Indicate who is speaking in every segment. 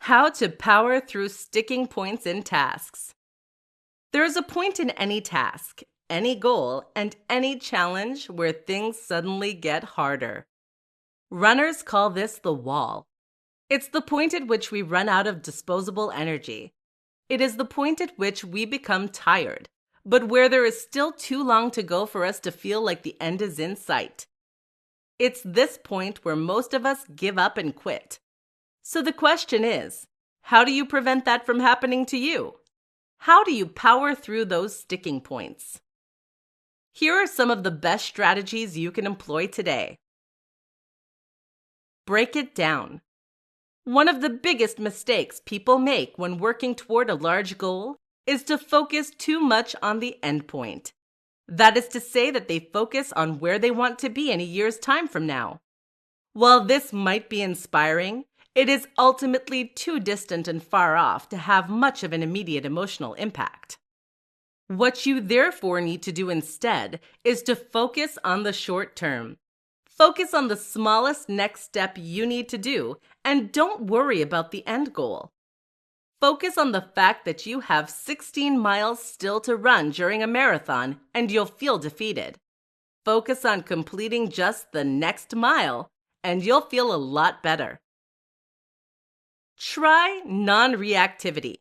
Speaker 1: How to power through sticking points in tasks. There is a point in any task, any goal, and any challenge where things suddenly get harder. Runners call this the wall. It's the point at which we run out of disposable energy. It is the point at which we become tired, but where there is still too long to go for us to feel like the end is in sight. It's this point where most of us give up and quit. So the question is, how do you prevent that from happening to you? How do you power through those sticking points? Here are some of the best strategies you can employ today. Break it down. One of the biggest mistakes people make when working toward a large goal is to focus too much on the endpoint. That is to say that they focus on where they want to be in a year's time from now. While this might be inspiring, it is ultimately too distant and far off to have much of an immediate emotional impact. What you therefore need to do instead is to focus on the short term. Focus on the smallest next step you need to do, and don't worry about the end goal. Focus on the fact that you have 16 miles still to run during a marathon and you'll feel defeated. Focus on completing just the next mile and you'll feel a lot better. Try non-reactivity.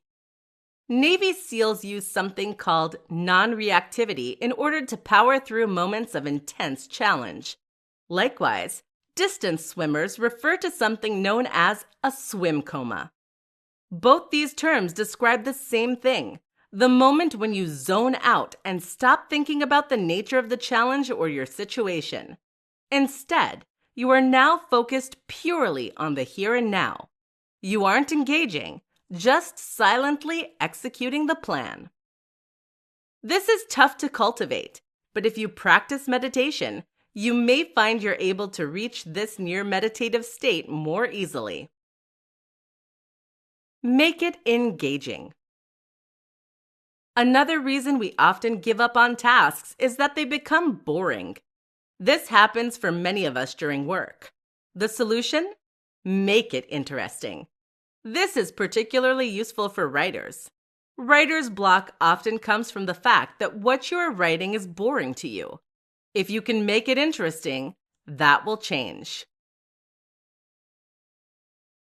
Speaker 1: Navy SEALs use something called non-reactivity in order to power through moments of intense challenge. Likewise, distance swimmers refer to something known as a swim coma. Both these terms describe the same thing, the moment when you zone out and stop thinking about the nature of the challenge or your situation. Instead, you are now focused purely on the here and now. You aren't engaging, just silently executing the plan. This is tough to cultivate, but if you practice meditation, you may find you're able to reach this near meditative state more easily. Make it engaging. Another reason we often give up on tasks is that they become boring. This happens for many of us during work. The solution? Make it interesting. This is particularly useful for writers. Writer's block often comes from the fact that what you are writing is boring to you. If you can make it interesting, that will change.